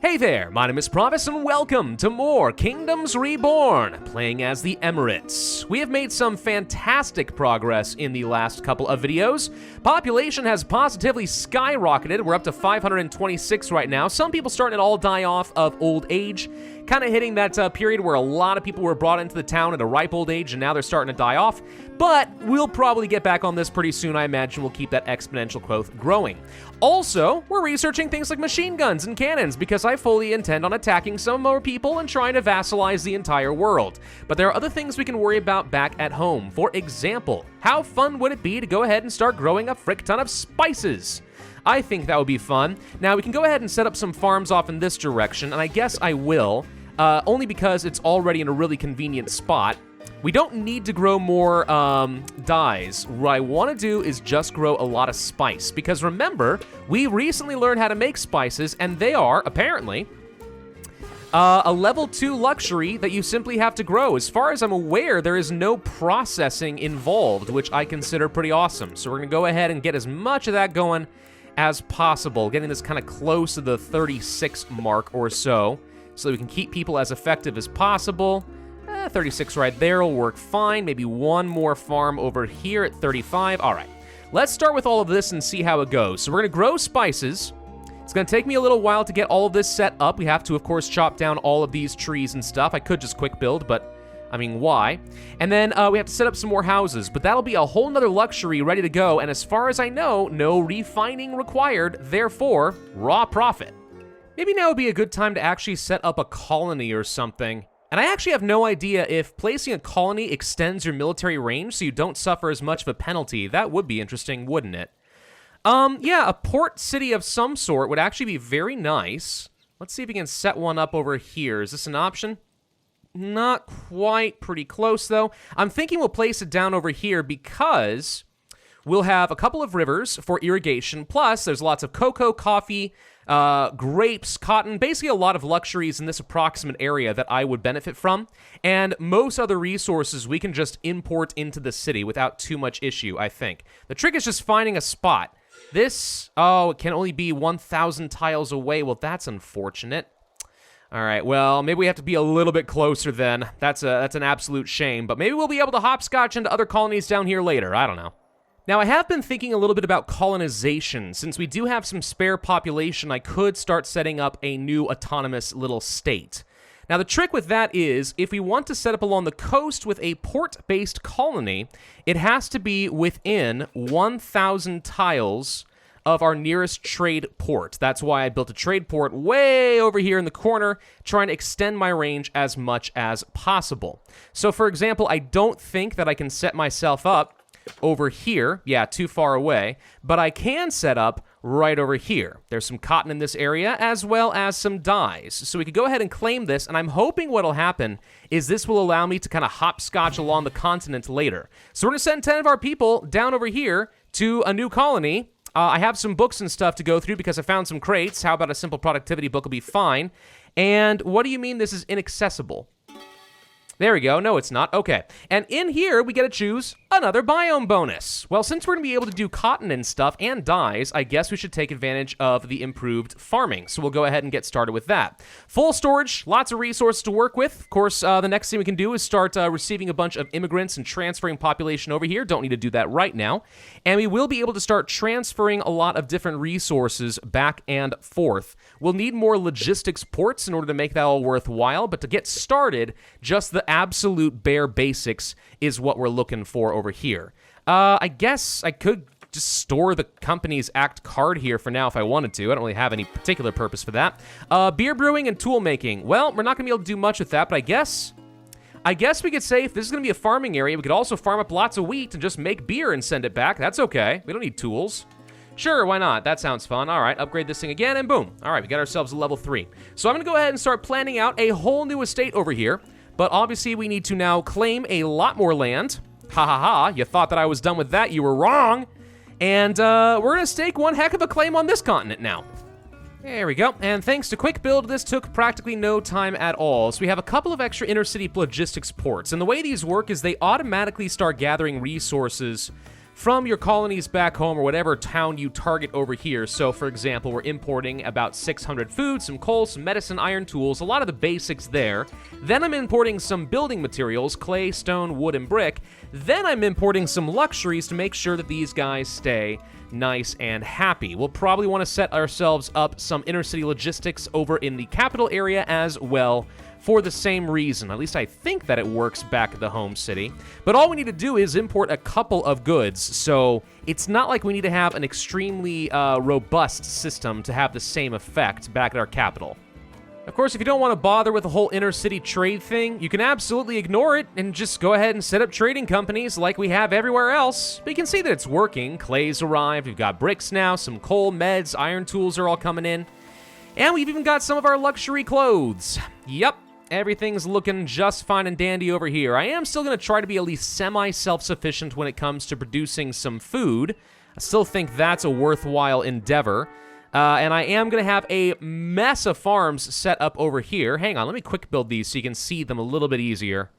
Hey there, my name is Pravus and welcome to more Kingdoms Reborn, playing as the Emirates. We have made some fantastic progress in the last couple of videos. Population has positively skyrocketed. We're up to 526 right now. Some people starting to all die off of old age, kind of hitting that period where a lot of people were brought into the town at a ripe old age and now they're starting to die off. But we'll probably get back on this pretty soon. I imagine we'll keep that exponential growth growing. Also, we're researching things like machine guns and cannons because I fully intend on attacking some more people and trying to vassalize the entire world. But there are other things we can worry about back at home. For example, how fun would it be to go ahead and start growing a frick ton of spices? I think that would be fun. Now, we can go ahead and set up some farms off in this direction, and I guess I will, only because it's already in a really convenient spot. We don't need to grow more dyes. What I want to do is just grow a lot of spice, because remember, we recently learned how to make spices, and they are, apparently, a level 2 luxury that you simply have to grow. As far as I'm aware, there is no processing involved, which I consider pretty awesome. So we're going to go ahead and get as much of that going as possible, getting this kind of close to the 36 mark or so that we can keep people as effective as possible. 36 right there will work fine. Maybe one more farm over here at 35. All right, let's start with all of this and see how it goes. So we're going to grow spices. It's going to take me a little while to get all of this set up. We have to, of course, chop down all of these trees and stuff. I could just quick build, but I mean, why? And then we have to set up some more houses, but that'll be a whole nother luxury ready to go. And as far as I know, no refining required, therefore, raw profit. Maybe now would be a good time to actually set up a colony or something. And I actually have no idea if placing a colony extends your military range so you don't suffer as much of a penalty. That would be interesting, wouldn't it? Yeah, a port city of some sort would actually be very nice. Let's see if we can set one up over here. Is this an option? Not quite. Pretty close, though. I'm thinking we'll place it down over here because we'll have a couple of rivers for irrigation. Plus, there's lots of cocoa, coffee, grapes, cotton, basically a lot of luxuries in this approximate area that I would benefit from. And most other resources we can just import into the city without too much issue, I think. The trick is just finding a spot. This, oh, it can only be 1,000 tiles away. Well, that's unfortunate. All right, well, maybe we have to be a little bit closer then. That's an absolute shame, but maybe we'll be able to hopscotch into other colonies down here later. I don't know. Now, I have been thinking a little bit about colonization. Since we do have some spare population, I could start setting up a new autonomous little state. Now, the trick with that is, if we want to set up along the coast with a port-based colony, it has to be within 1,000 tiles of our nearest trade port. That's why I built a trade port way over here in the corner, trying to extend my range as much as possible. So, for example, I don't think that I can set myself up over here. Yeah, too far away. But I can set up right over here. There's some cotton in this area, as well as some dyes. So we could go ahead and claim this, and I'm hoping what'll happen is this will allow me to kind of hopscotch along the continent later. So we're going to send 10 of our people down over here to a new colony. I have some books and stuff to go through because I found some crates. How about a simple productivity book will be fine? And what do you mean this is inaccessible? There we go. No, it's not. Okay. And in here, we get to choose another biome bonus. Well, since we're going to be able to do cotton and stuff and dyes, I guess we should take advantage of the improved farming. So we'll go ahead and get started with that. Full storage, lots of resources to work with. Of course, the next thing we can do is start receiving a bunch of immigrants and transferring population over here. Don't need to do that right now. And we will be able to start transferring a lot of different resources back and forth. We'll need more logistics ports in order to make that all worthwhile. But to get started, just the absolute bare basics is what we're looking for over here. I guess I could just store the company's act card here for now if I wanted to. I don't really have any particular purpose for that. Beer brewing and tool making. Well, we're not going to be able to do much with that, but I guess we could say if this is going to be a farming area, we could also farm up lots of wheat and just make beer and send it back. That's okay. We don't need tools. Sure, why not? That sounds fun. All right, upgrade this thing again, and boom. All right, we got ourselves a level 3. So I'm going to go ahead and start planning out a whole new estate over here. But obviously, we need to now claim a lot more land. Ha ha ha, you thought that I was done with that. You were wrong. And we're going to stake one heck of a claim on this continent now. There we go. And thanks to quick build, this took practically no time at all. So we have a couple of extra inner city logistics ports. And the way these work is they automatically start gathering resources from your colonies back home or whatever town you target over here. So, for example, we're importing about 600 food, some coal, some medicine, iron tools, a lot of the basics there. Then I'm importing some building materials, clay, stone, wood, and brick. Then I'm importing some luxuries to make sure that these guys stay nice and happy. We'll probably want to set ourselves up some inner-city logistics over in the capital area as well, for the same reason. At least I think that it works back at the home city. But all we need to do is import a couple of goods, so it's not like we need to have an extremely robust system to have the same effect back at our capital. Of course, if you don't want to bother with the whole inner-city trade thing, you can absolutely ignore it and just go ahead and set up trading companies like we have everywhere else. But you can see that it's working. Clay's arrived, we've got bricks now, some coal, meds, iron tools are all coming in. And we've even got some of our luxury clothes. Yep. Everything's looking just fine and dandy over here. I am still going to try to be at least semi-self-sufficient when it comes to producing some food. I still think that's a worthwhile endeavor. And I am going to have a mess of farms set up over here. Hang on, let me quick build these so you can see them a little bit easier.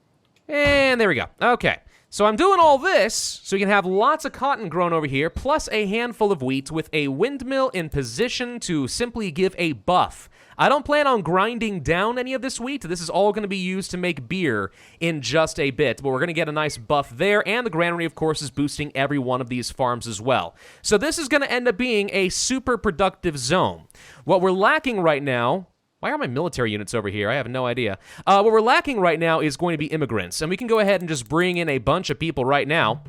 And there we go. Okay, so I'm doing all this so you can have lots of cotton grown over here, plus a handful of wheat with a windmill in position to simply give a buff. I don't plan on grinding down any of this wheat. This is all going to be used to make beer in just a bit, but we're going to get a nice buff there, and the granary, of course, is boosting every one of these farms as well. So this is going to end up being a super productive zone. What we're lacking right now... Why are my military units over here? I have no idea. What we're lacking right now is going to be immigrants, and we can go ahead and just bring in a bunch of people right now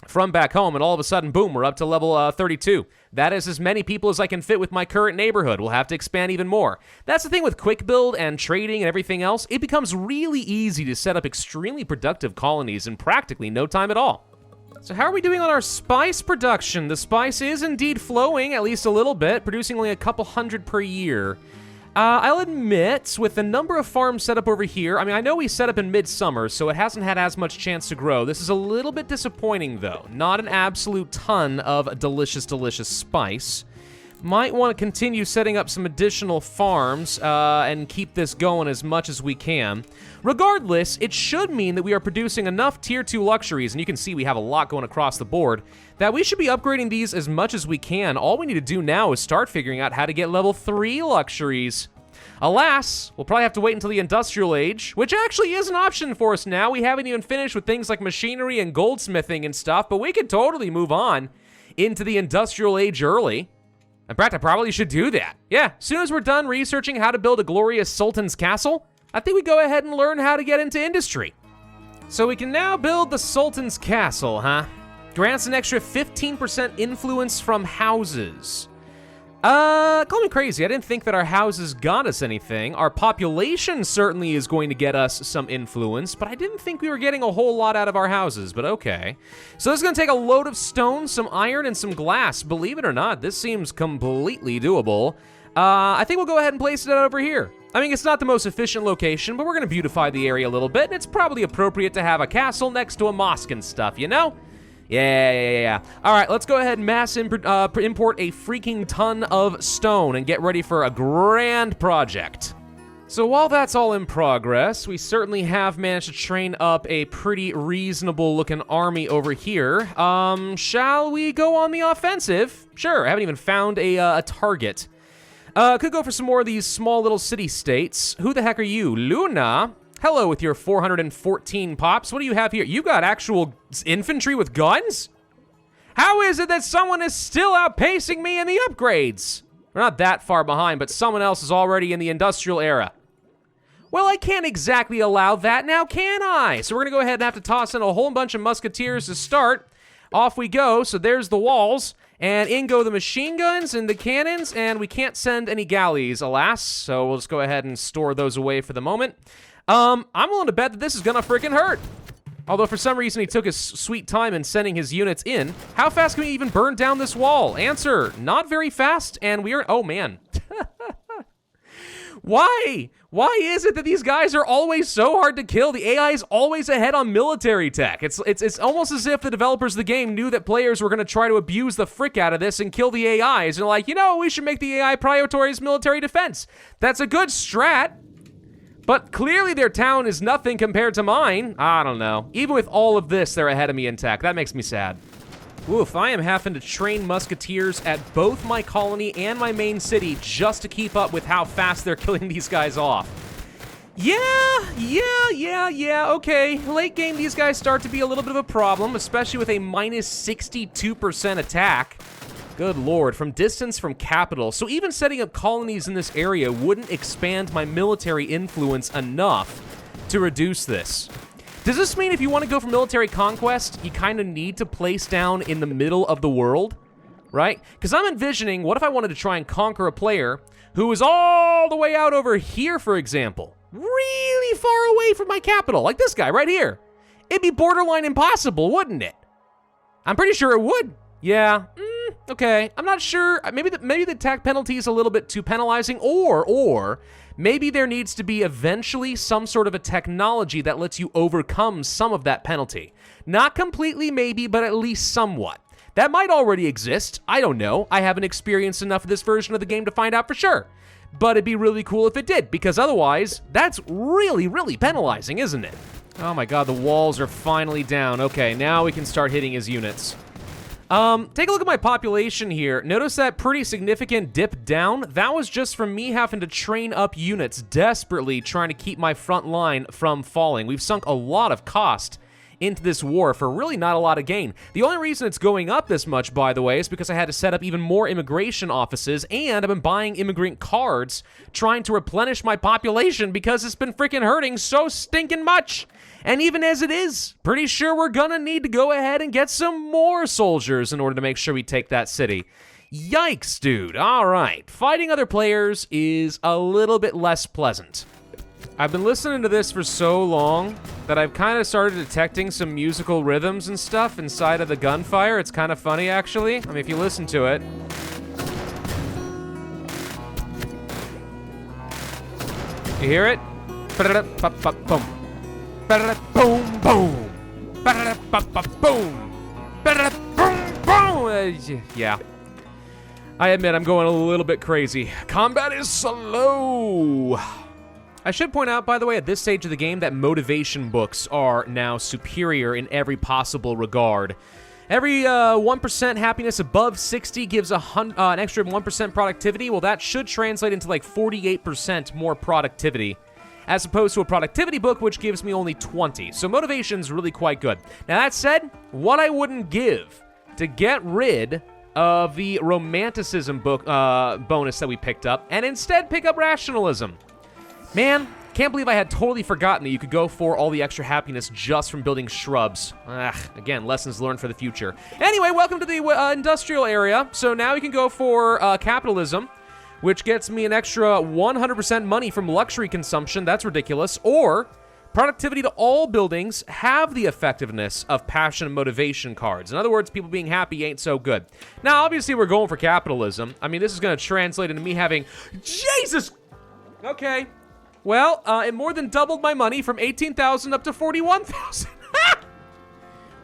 from back home, and all of a sudden, boom, we're up to level 32. That is as many people as I can fit with my current neighborhood. We'll have to expand even more. That's the thing with quick build and trading and everything else. It becomes really easy to set up extremely productive colonies in practically no time at all. So how are we doing on our spice production? The spice is indeed flowing, at least a little bit, producing only a couple hundred per year. I'll admit, with the number of farms set up over here, I mean, I know we set up in midsummer, so it hasn't had as much chance to grow. This is a little bit disappointing, though. Not an absolute ton of delicious, delicious spice. Might want to continue setting up some additional farms and keep this going as much as we can. Regardless, it should mean that we are producing enough Tier 2 luxuries, and you can see we have a lot going across the board, that we should be upgrading these as much as we can. All we need to do now is start figuring out how to get level 3 luxuries. Alas, we'll probably have to wait until the Industrial Age, which actually is an option for us now. We haven't even finished with things like machinery and goldsmithing and stuff, but we could totally move on into the Industrial Age early. In fact, I probably should do that. Yeah, as soon as we're done researching how to build a glorious Sultan's castle, I think we go ahead and learn how to get into industry. So we can now build the Sultan's castle, huh? Grants an extra 15% influence from houses. Call me crazy. I didn't think that our houses got us anything. Our population certainly is going to get us some influence, but I didn't think we were getting a whole lot out of our houses, but okay. So this is going to take a load of stone, some iron, and some glass. Believe it or not, this seems completely doable. I think we'll go ahead and place it over here. I mean, it's not the most efficient location, but we're going to beautify the area a little bit, and it's probably appropriate to have a castle next to a mosque and stuff, you know? Yeah. All right, let's go ahead and mass import a freaking ton of stone and get ready for a grand project. So while that's all in progress, we certainly have managed to train up a pretty reasonable looking army over here. Shall we go on the offensive? Sure, I haven't even found a target. Could go for some more of these small little city-states. Who the heck are you? Luna? Hello with your 414 pops. What do you have here? You got actual infantry with guns? How is it that someone is still outpacing me in the upgrades? We're not that far behind, but someone else is already in the industrial era. Well, I can't exactly allow that now, can I? So we're gonna go ahead and have to toss in a whole bunch of musketeers to start. Off we go. So there's the walls. And in go the machine guns and the cannons, and we can't send any galleys, alas. So we'll just go ahead and store those away for the moment. I'm willing to bet that this is gonna freaking hurt. Although for some reason he took his sweet time in sending his units in. How fast can we even burn down this wall? Answer, not very fast, and we are, oh man. Why? Why is it that these guys are always so hard to kill? The AI is always ahead on military tech. It's almost as if the developers of the game knew that players were gonna try to abuse the frick out of this and kill the AIs. And like, you know, we should make the AI prioritize military defense. That's a good strat. But clearly their town is nothing compared to mine. I don't know. Even with all of this, they're ahead of me in tech. That makes me sad. Oof, I am having to train musketeers at both my colony and my main city just to keep up with how fast they're killing these guys off. Yeah, okay. Late game, these guys start to be a little bit of a problem, especially with a minus 62% attack. Good lord, from distance from capital. So even setting up colonies in this area wouldn't expand my military influence enough to reduce this. Does this mean if you want to go for military conquest, you kind of need to place down in the middle of the world, right? Because I'm envisioning, what if I wanted to try and conquer a player who is all the way out over here, for example? Really far away from my capital, like this guy right here. It'd be borderline impossible, wouldn't it? I'm pretty sure it would. Yeah, okay. I'm not sure. Maybe the attack penalty is a little bit too penalizing, or maybe there needs to be eventually some sort of a technology that lets you overcome some of that penalty. Not completely, maybe, but at least somewhat. That might already exist. I don't know. I haven't experienced enough of this version of the game to find out for sure. But it'd be really cool if it did, because otherwise, that's really, really penalizing, isn't it? Oh my god, the walls are finally down. Okay, now we can start hitting his units. Take a look at my population here. Notice that pretty significant dip down? That was just from me having to train up units desperately trying to keep my front line from falling. We've sunk a lot of cost into this war for really not a lot of gain. The only reason it's going up this much, by the way, is because I had to set up even more immigration offices, and I've been buying immigrant cards trying to replenish my population because it's been freaking hurting so stinking much. And even as it is, pretty sure we're gonna need to go ahead and get some more soldiers in order to make sure we take that city. Yikes, dude. All right. Fighting other players is a little bit less pleasant. I've been listening to this for so long that I've kind of started detecting some musical rhythms and stuff inside of the gunfire. It's kind of funny, actually. I mean, if you listen to it. You hear it? Boom. Boom, boom. Boom. Yeah. I admit I'm going a little bit crazy. Combat is slow. I should point out, by the way, at this stage of the game that motivation books are now superior in every possible regard. Every 1% happiness above 60 gives an extra 1% productivity. Well, that should translate into like 48% more productivity, as opposed to a productivity book, which gives me only 20. So motivation's really quite good. Now, that said, what I wouldn't give to get rid of the romanticism book bonus that we picked up, and instead pick up rationalism. Man, can't believe I had totally forgotten that you could go for all the extra happiness just from building shrubs. Again, lessons learned for the future. Anyway, welcome to the industrial area. So now we can go for capitalism, which gets me an extra 100% money from luxury consumption. That's ridiculous. Or productivity to all buildings have the effectiveness of passion and motivation cards. In other words, people being happy ain't so good. Now, obviously, we're going for capitalism. I mean, this is going to translate into me having... Jesus! Okay. Well, it more than doubled my money from 18,000 up to 41,000.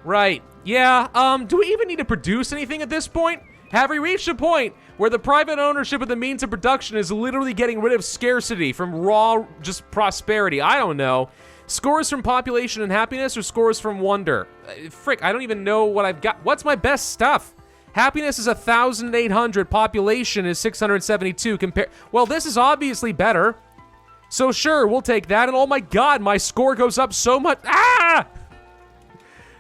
Right. Yeah, do we even need to produce anything at this point? Have we reached a point where the private ownership of the means of production is literally getting rid of scarcity from raw, just prosperity? I don't know. Scores from population and happiness or scores from wonder? Frick, I don't even know what I've got. What's my best stuff? Happiness is 1,800. Population is 672. Well, this is obviously better. So sure, we'll take that, and oh my god, my score goes up so much. Ah!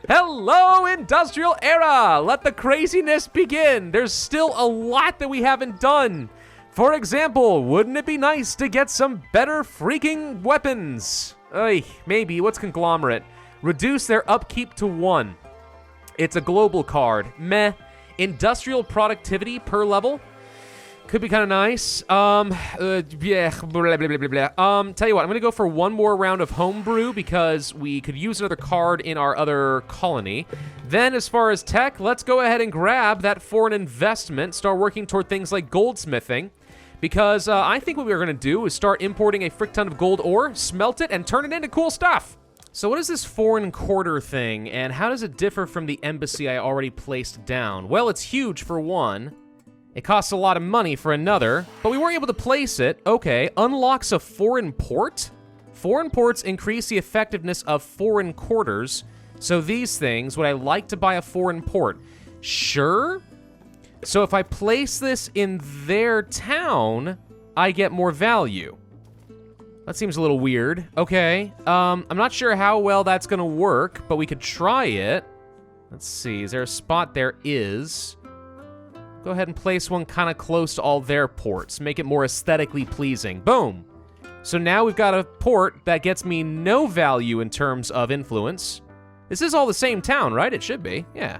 Hello, industrial era! Let the craziness begin. There's still a lot that we haven't done. For example, wouldn't it be nice to get some better freaking weapons? Maybe. What's conglomerate? Reduce their upkeep to 1. It's a global card. Meh. Industrial productivity per level? Could be kind of nice. Yeah, blah, blah, blah, blah, blah. Tell you what, I'm gonna go for one more round of homebrew because we could use another card in our other colony. Then as far as tech, let's go ahead and grab that foreign investment, start working toward things like goldsmithing, because I think what we're gonna do is start importing a frick ton of gold ore, smelt it, and turn it into cool stuff. So what is this foreign quarter thing, and how does it differ from the embassy I already placed down? Well, it's huge for one. It costs a lot of money for another, but we weren't able to place it. Okay, unlocks a foreign port? Foreign ports increase the effectiveness of foreign quarters. So these things, would I like to buy a foreign port? Sure. So if I place this in their town, I get more value. That seems a little weird. Okay, I'm not sure how well that's gonna work, but we could try it. Let's see, is there a spot? There is. Go ahead and place one kind of close to all their ports. Make it more aesthetically pleasing. Boom. So now we've got a port that gets me no value in terms of influence. This is all the same town, right? It should be, yeah.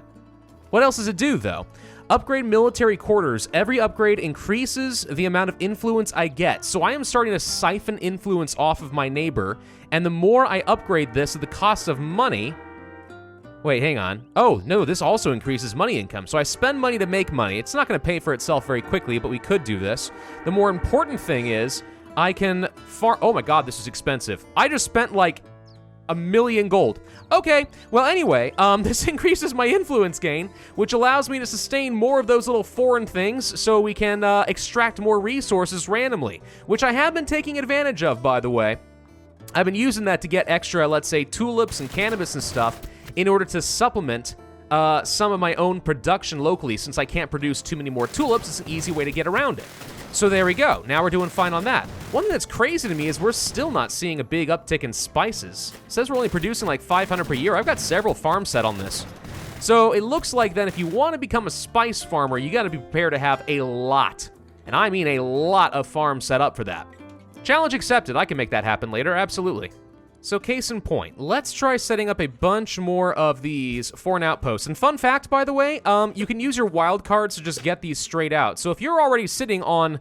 What else does it do, though? Upgrade military quarters. Every upgrade increases the amount of influence I get. So I am starting to siphon influence off of my neighbor, and the more I upgrade this at the cost of money... Wait, hang on. Oh, no, this also increases money income. So I spend money to make money. It's not going to pay for itself very quickly, but we could do this. The more important thing is I can oh my god, this is expensive. I just spent like 1,000,000 gold. Okay, well anyway, this increases my influence gain, which allows me to sustain more of those little foreign things so we can extract more resources randomly, which I have been taking advantage of, by the way. I've been using that to get extra, let's say, tulips and cannabis and stuff in order to supplement some of my own production locally. Since I can't produce too many more tulips, it's an easy way to get around it. So there we go. Now we're doing fine on that. One thing that's crazy to me is we're still not seeing a big uptick in spices. It says we're only producing like 500 per year. I've got several farms set on this. So it looks like then if you want to become a spice farmer, you got to be prepared to have a lot, and I mean a lot of farms set up for that. Challenge accepted. I can make that happen later, absolutely. So case in point, let's try setting up a bunch more of these foreign outposts. And fun fact, by the way, you can use your wild cards to just get these straight out. So if you're already sitting on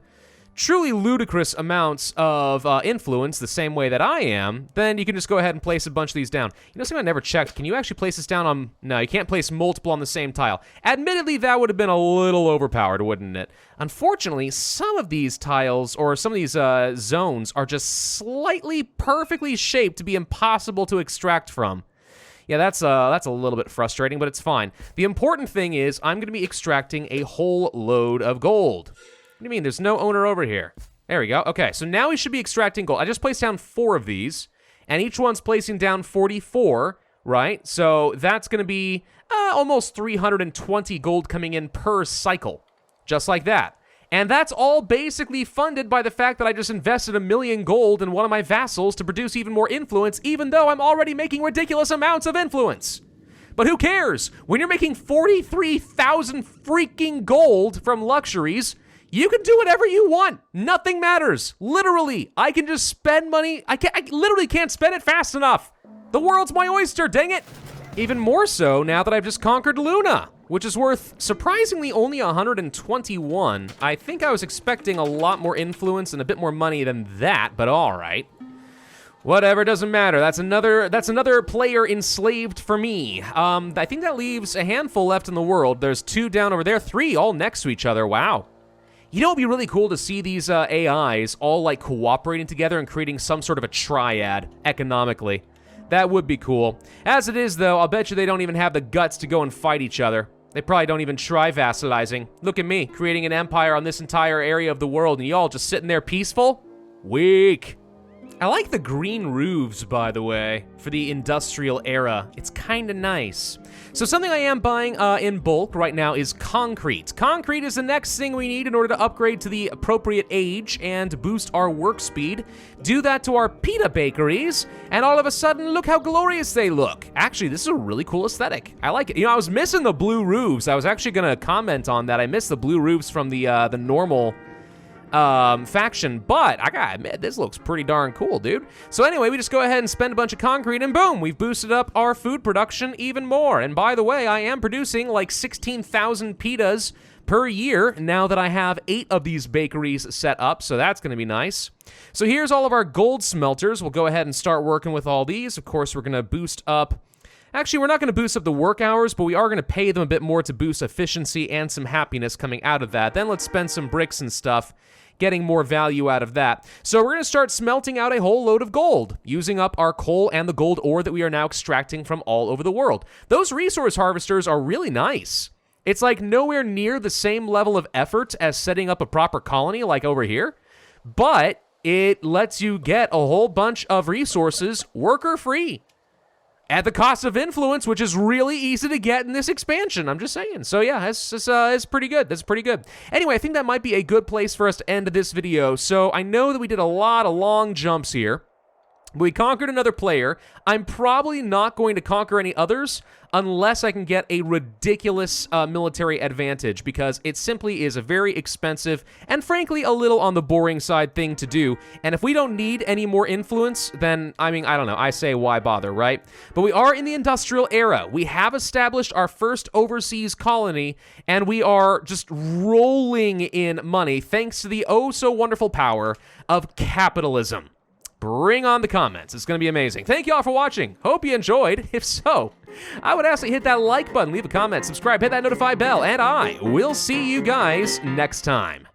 truly ludicrous amounts of influence the same way that I am, then you can just go ahead and place a bunch of these down. You know something I never checked? Can you actually place this down on... No, you can't place multiple on the same tile. Admittedly, that would have been a little overpowered, wouldn't it? Unfortunately, some of these tiles, or some of these zones, are just slightly perfectly shaped to be impossible to extract from. Yeah, that's a little bit frustrating, but it's fine. The important thing is I'm going to be extracting a whole load of gold. What do you mean? There's no owner over here. There we go. Okay, so now we should be extracting gold. I just placed down 4 of these, and each one's placing down 44, right? So that's going to be almost 320 gold coming in per cycle, just like that. And that's all basically funded by the fact that I just invested 1,000,000 gold in one of my vassals to produce even more influence, even though I'm already making ridiculous amounts of influence. But who cares? When you're making 43,000 freaking gold from luxuries, you can do whatever you want. Nothing matters. Literally, I can just spend money. I literally can't spend it fast enough. The world's my oyster, dang it. Even more so now that I've just conquered Luna, which is worth surprisingly only 121. I think I was expecting a lot more influence and a bit more money than that, but all right. Whatever, doesn't matter. That's another player enslaved for me. I think that leaves a handful left in the world. There's 2 down over there, 3 all next to each other. Wow. You know, it'd be really cool to see these AIs all like cooperating together and creating some sort of a triad economically. That would be cool. As it is, though, I'll bet you they don't even have the guts to go and fight each other. They probably don't even try vassalizing. Look at me, creating an empire on this entire area of the world, and y'all just sitting there peaceful? Weak. I like the green roofs, by the way, for the industrial era. It's kind of nice. So something I am buying in bulk right now is concrete. Concrete is the next thing we need in order to upgrade to the appropriate age and boost our work speed. Do that to our pita bakeries, and all of a sudden, look how glorious they look. Actually, this is a really cool aesthetic. I like it. You know, I was missing the blue roofs. I was actually going to comment on that. I missed the blue roofs from the normal faction, but I gotta admit, this looks pretty darn cool, dude. So anyway, we just go ahead and spend a bunch of concrete, and boom, we've boosted up our food production even more. And by the way, I am producing like 16,000 pitas per year now that I have 8 of these bakeries set up, so that's gonna be nice. So here's all of our gold smelters. We'll go ahead and start working with all these. Of course, we're gonna boost up... Actually, we're not going to boost up the work hours, but we are going to pay them a bit more to boost efficiency and some happiness coming out of that. Then let's spend some bricks and stuff, getting more value out of that. So we're going to start smelting out a whole load of gold, using up our coal and the gold ore that we are now extracting from all over the world. Those resource harvesters are really nice. It's like nowhere near the same level of effort as setting up a proper colony like over here, but it lets you get a whole bunch of resources worker-free. at the cost of influence, which is really easy to get in this expansion. I'm just saying. So yeah, it's pretty good. That's pretty good. Anyway, I think that might be a good place for us to end this video. So I know that we did a lot of long jumps here. We conquered another player. I'm probably not going to conquer any others unless I can get a ridiculous military advantage, because it simply is a very expensive and frankly a little on the boring side thing to do. And if we don't need any more influence, then, I mean, I don't know. I say why bother, right? But we are in the industrial era. We have established our first overseas colony, and we are just rolling in money thanks to the oh so wonderful power of capitalism. Bring on the comments. It's going to be amazing. Thank you all for watching. Hope you enjoyed. If so, I would ask that you hit that like button, leave a comment, subscribe, hit that notify bell, and I will see you guys next time.